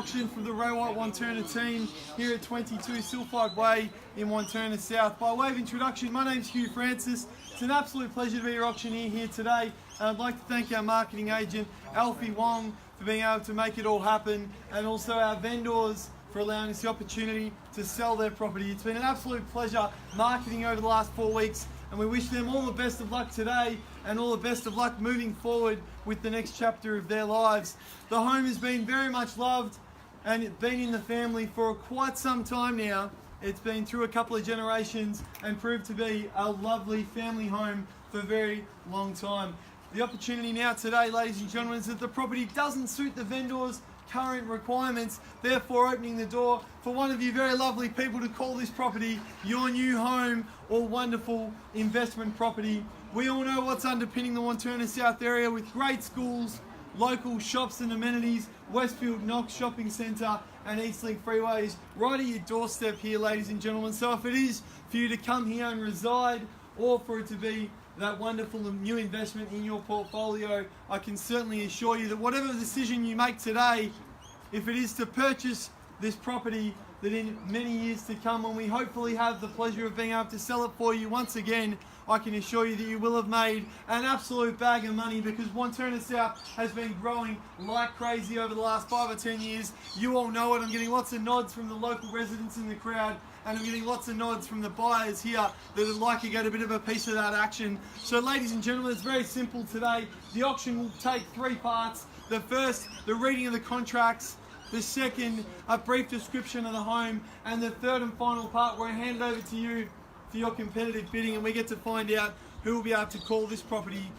auction from the Ray White Wantirna team here at 22 Sylphide Way in Wantirna South. By way of introduction, my name's Hugh Francis. It's an absolute pleasure to be your auctioneer here today. And I'd like to thank our marketing agent, Alfie Wong, for being able to make it all happen, and also our vendors for allowing us the opportunity to sell their property. It's been an absolute pleasure marketing over the last 4 weeks, and we wish them all the best of luck today and all the best of luck moving forward with the next chapter of their lives. The home has been very much loved and it's been in the family for quite some time now. It's been through a couple of generations and proved to be a lovely family home for a very long time. The opportunity now today, ladies and gentlemen, is that the property doesn't suit the vendors' current requirements, therefore opening the door for one of you very lovely people to call this property your new home or wonderful investment property. We all know what's underpinning the Wantirna South area with great schools, local shops and amenities, Westfield Knox Shopping Centre and Eastlink freeways right at your doorstep here, ladies and gentlemen. So if it is for you to come here and reside, or for it to be that wonderful new investment in your portfolio, I can certainly assure you that whatever decision you make today, if it is to purchase this property, that in many years to come, when we hopefully have the pleasure of being able to sell it for you once again, I can assure you that you will have made an absolute bag of money, because Wantirna South has been growing like crazy over the last 5 or 10 years. You all know it. I'm getting lots of nods from the local residents in the crowd, and I'm getting lots of nods from the buyers here that would like to get a bit of a piece of that action. So ladies and gentlemen, it's very simple today. The auction will take 3 parts. The first, the reading of the contracts. The second, a brief description of the home. And the third and final part, where I hand it over to you for your competitive bidding, and we get to find out who will be able to call this property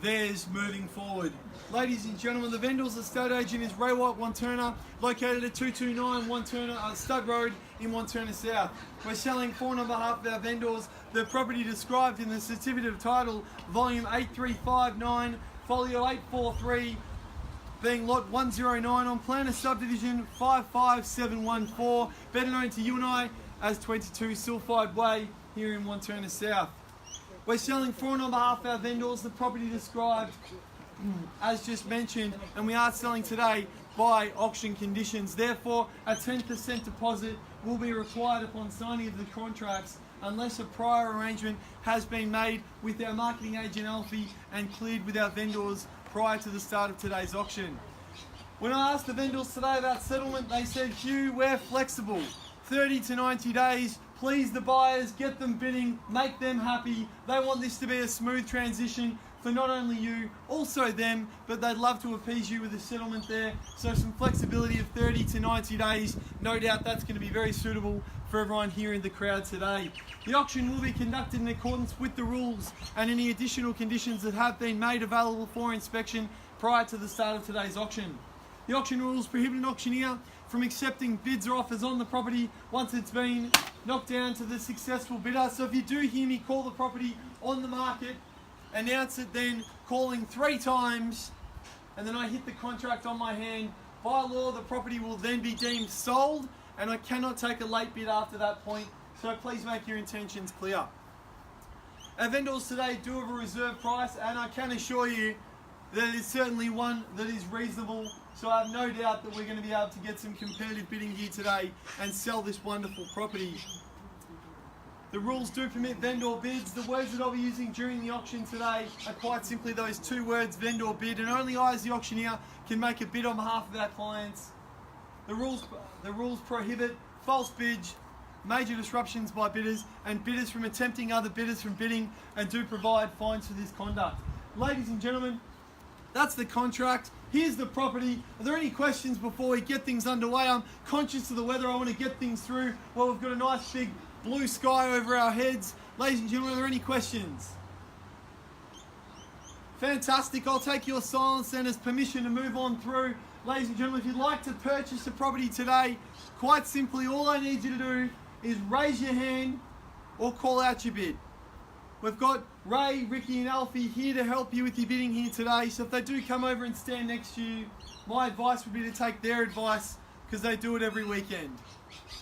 theirs moving forward. Ladies and gentlemen, the vendor's estate agent is Ray White Wantirna, located at 229 Wantirna Stud Road in Wantirna South. We're selling for on behalf of our vendors the property described in the certificate of title, volume 8359, folio 843, being lot 109 on plan of subdivision 55714, better known to you and I as 22 Sylphide Way here in Wantirna South. We're selling for and on behalf of our vendors the property described as just mentioned, and we are selling today by auction conditions. Therefore, a 10% deposit will be required upon signing of the contracts unless a prior arrangement has been made with our marketing agent Alfie and cleared with our vendors prior to the start of today's auction. When I asked the vendors today about settlement, they said, Hugh, we're flexible. 30 to 90 days, please the buyers, get them bidding, make them happy. They want this to be a smooth transition for not only you, also them, but they'd love to appease you with a settlement there. So some flexibility of 30 to 90 days, no doubt that's going to be very suitable for everyone here in the crowd today. The auction will be conducted in accordance with the rules and any additional conditions that have been made available for inspection prior to the start of today's auction. The auction rules prohibit an auctioneer from accepting bids or offers on the property once it's been knocked down to the successful bidder. So if you do hear me call the property on the market, announce it then calling 3 times, and then I hit the contract on my hand, by law the property will then be deemed sold, and I cannot take a late bid after that point, so please make your intentions clear. Our vendors today do have a reserve price, and I can assure you that it's certainly one that is reasonable, so I have no doubt that we're going to be able to get some competitive bidding here today and sell this wonderful property. The rules do permit vendor bids. The words that I'll be using during the auction today are quite simply those 2 words, vendor bid, and only I as the auctioneer can make a bid on behalf of our clients. The rules prohibit false bids, major disruptions by bidders, and bidders from attempting other bidders from bidding, and do provide fines for this conduct. Ladies and gentlemen, that's the contract. Here's the property. Are there any questions before we get things underway? I'm conscious of the weather. I want to get things through. Well, we've got a nice big blue sky over our heads. Ladies and gentlemen, are there any questions? Fantastic. I'll take your silence then as permission to move on through. Ladies and gentlemen, if you'd like to purchase a property today, quite simply, all I need you to do is raise your hand or call out your bid. We've got Ray, Ricky and Alfie here to help you with your bidding here today. So if they do come over and stand next to you, my advice would be to take their advice, because they do it every weekend.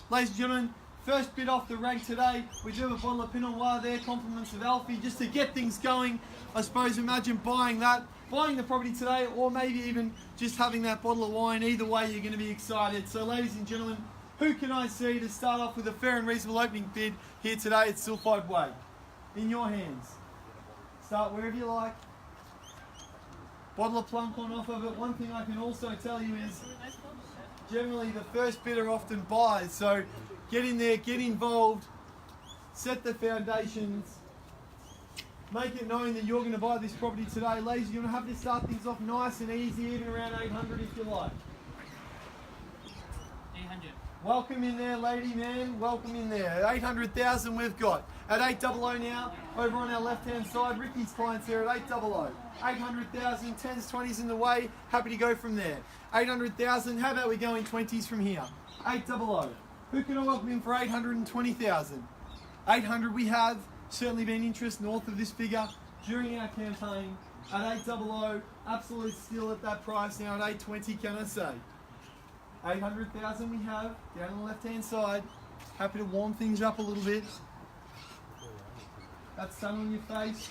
Ladies and gentlemen, first bid off the rank today, we do have a bottle of Pinot Noir there, compliments of Alfie, just to get things going. I suppose imagine buying the property today, or maybe even just having that bottle of wine. Either way, you're going to be excited. So ladies and gentlemen, who can I see to start off with a fair and reasonable opening bid here today at Sylphide Way? In your hands. Start wherever you like. Bottle of plunk on off of it. One thing I can also tell you is generally the first bidder often buys. So get in there, get involved, set the foundations, make it known that you're going to buy this property today. Ladies, you're going to have to start things off nice and easy, even around 800 if you like. 800. Welcome in there, lady, man. Welcome in there. 800,000 we've got. At 800 now, over on our left-hand side, Ricky's clients there at 800. 800,000, 10s, 20s in the way. Happy to go from there. 800,000, how about we go in 20s from here? 800. Who can I welcome in for 820,000? 800 we have. Certainly been interest north of this figure during our campaign. At 800, absolute steal at that price now at 820, can I say? 800,000 we have, down on the left-hand side. Happy to warm things up a little bit. That sun on your face.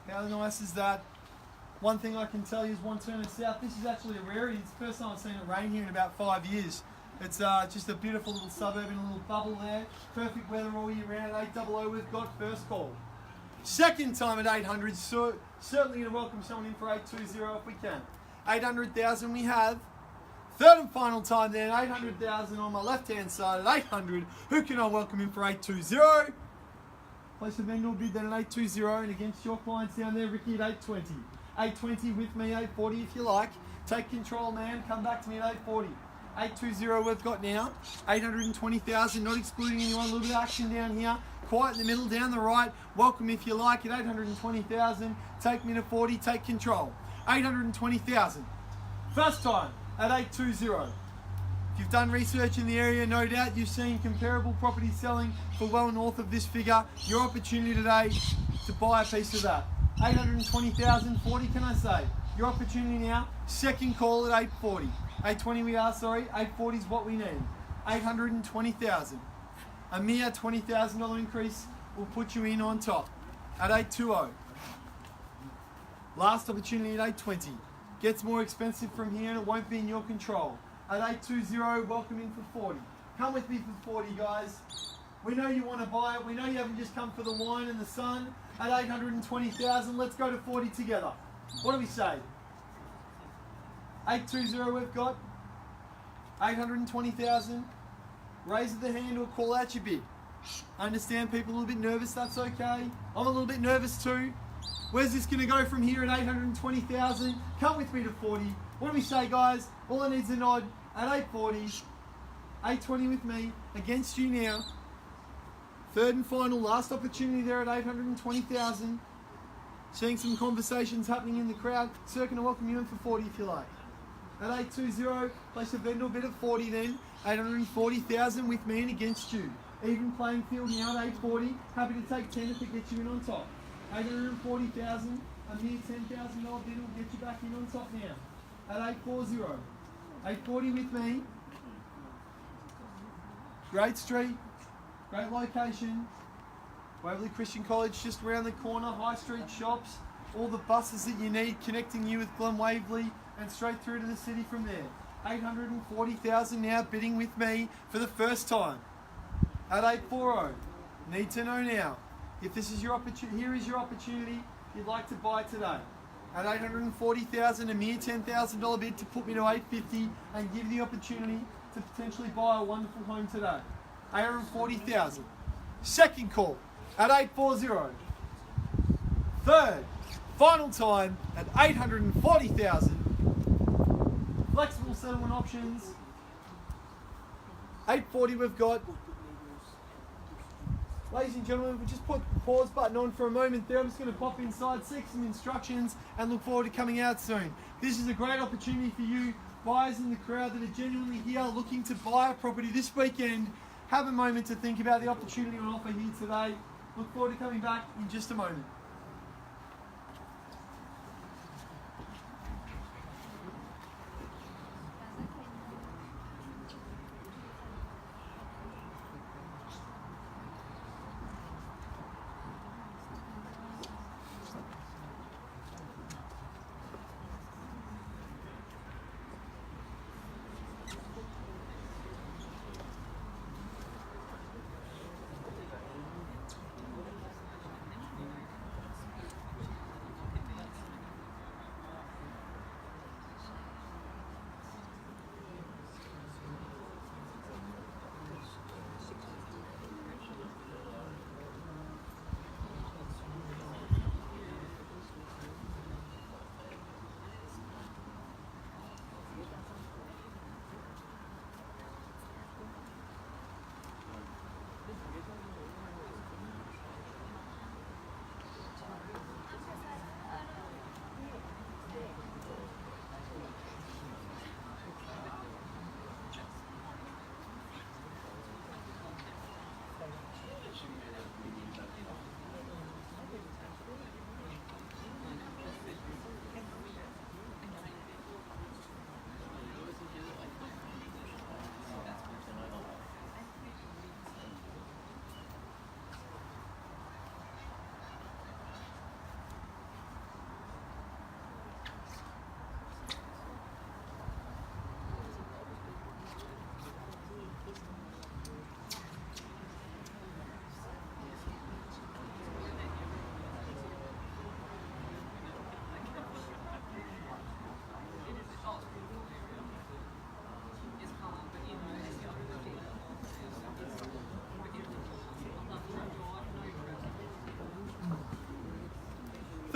How nice is that? One thing I can tell you is Wantirna South. This is actually a rarity. It's the first time I've seen it rain here in about 5 years. It's just a beautiful little suburb in a little bubble there. Perfect weather all year round. 800 we've got first call. Second time at 800, so certainly going to welcome someone in for 820 if we can. 800,000 we have. Third and final time then, 800,000 on my left-hand side at 800. Who can I welcome in for 820? Place a vendor bid then at 820 and against your clients down there, Ricky at 820. 820 with me, 840 if you like. Take control, man. Come back to me at 840. 820 we've got now. 820,000, not excluding anyone. A little bit of action down here. Quiet in the middle, down the right. Welcome if you like at 820,000. Take me to 40, take control. 820,000. First time at 820. If you've done research in the area, no doubt you've seen comparable properties selling for well north of this figure. Your opportunity today to buy a piece of that. 820,000, 40 can I say? Your opportunity now, second call at 840. 820 we are, sorry, 840 is what we need. 820,000. A mere $20,000 increase will put you in on top at 820. Last opportunity at 820. Gets more expensive from here and it won't be in your control. At 820, welcome in for 40. Come with me for 40, guys. We know you want to buy it. We know you haven't just come for the wine and the sun. At 820,000, let's go to 40 together. What do we say? 820 we've got. 820,000. Raise the hand or call out your bid. I understand people are a little bit nervous, that's okay. I'm a little bit nervous too. Where's this going to go from here at 820,000? Come with me to 40. What do we say, guys? All I need is a nod at 840. 820 with me. Against you now. Third and final, last opportunity there at 820,000. Seeing some conversations happening in the crowd. Sir, can I welcome you in for 40 if you like? At 820, place a vendor bid at 40 then. 840,000 with me and against you. Even playing field now at 840. Happy to take 10 if it gets you in on top. 840,000, a mere $10,000 bid will get you back in on top now. At 840. 840 with me. Great street, great location. Waverley Christian College just around the corner, high street shops, all the buses that you need connecting you with Glen Waverley and straight through to the city from there. 840,000 now bidding with me for the first time. At 840. Need to know now. If this is your opportunity, here is your opportunity you'd like to buy today. At 840,000, a mere $10,000 bid to put me to 850 and give the opportunity to potentially buy a wonderful home today. 840,000. Second call at 840. Third, final time at 840,000. Flexible settlement options. 840 we've got. Ladies and gentlemen, we'll just put the pause button on for a moment there. I'm just going to pop inside, seek some instructions, and look forward to coming out soon. This is a great opportunity for you buyers in the crowd that are genuinely here looking to buy a property this weekend. Have a moment to think about the opportunity on offer here today. Look forward to coming back in just a moment.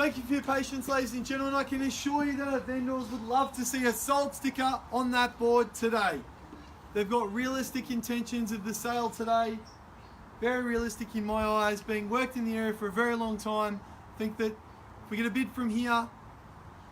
Thank you for your patience, ladies and gentlemen. I can assure you that our vendors would love to see a sold sticker on that board today. They've got realistic intentions of the sale today. Very realistic in my eyes, being worked in the area for a very long time. I think that if we get a bid from here,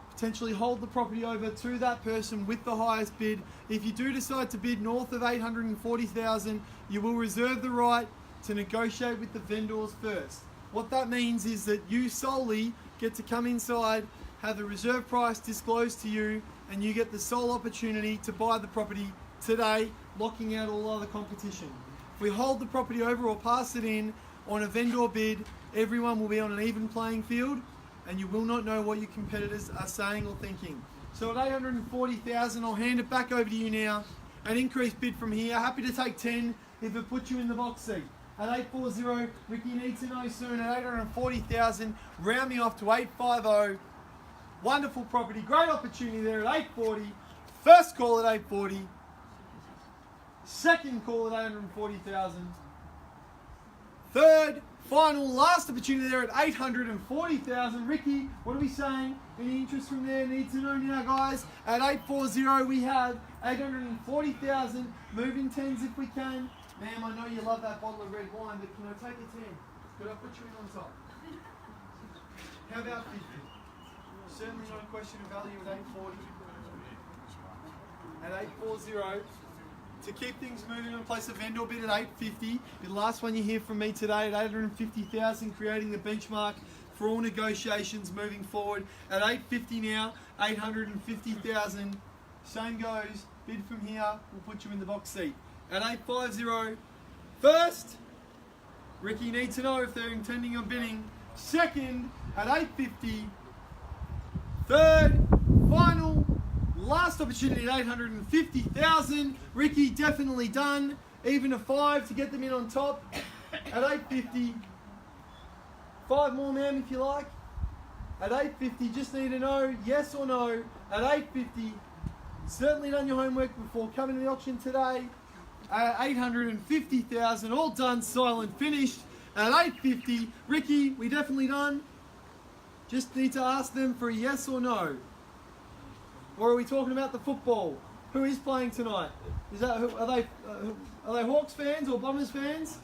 potentially hold the property over to that person with the highest bid. If you do decide to bid north of 840,000, you will reserve the right to negotiate with the vendors first. What that means is that you solely get to come inside, have the reserve price disclosed to you, and you get the sole opportunity to buy the property today, locking out all other competition. If we hold the property over or pass it in on a vendor bid, everyone will be on an even playing field, and you will not know what your competitors are saying or thinking. So at 840,000, I'll hand it back over to you now. An increased bid from here. Happy to take 10 if it puts you in the box seat. At 840, Ricky needs to know soon. At 840,000, round me off to 850. Wonderful property, great opportunity there at 840. First call at 840. Second call at 840,000. Third, final, last opportunity there at 840,000. Ricky, what are we saying? Any interest from there? Need to know now, guys. At 840, we have 840,000. Moving tens if we can. Ma'am, I know you love that bottle of red wine, but can I take a 10? Could I put you in on top? How about 50? Certainly not a question of value at 840. At 840. To keep things moving and place a vendor bid at 850. The last one you hear from me today at 850,000, creating the benchmark for all negotiations moving forward. At 850 now, 850,000. Same goes. Bid from here, we'll put you in the box seat. At 850, first, Ricky needs to know if they're intending on bidding. Second, at 850. Third, final, last opportunity at 850,000. Ricky, definitely done. Even a 5 to get them in on top at 850. 5 more, ma'am, if you like. At 850, just need to know yes or no. At 850, certainly done your homework before coming to the auction today. At 850,000, all done, silent, finished. At 850, Ricky, we definitely done. Just need to ask them for a yes or no. Or are we talking about the football? Who is playing tonight? Is that are they Hawks fans or Bombers fans?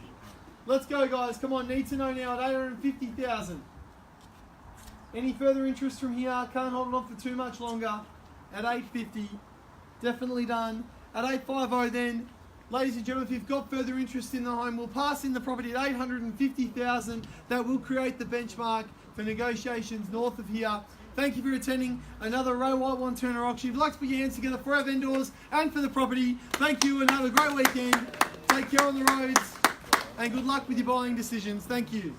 Let's go, guys. Come on, need to know now at 850,000. Any further interest from here? Can't hold it on for too much longer. At 850, definitely done. At 850 then, ladies and gentlemen, if you've got further interest in the home, we'll pass in the property at 850,000. That will create the benchmark for negotiations north of here. Thank you for attending another Ray White Wantirna auction. If you'd like to put your hands together for our vendors and for the property, thank you and have a great weekend. Take care on the roads and good luck with your buying decisions. Thank you.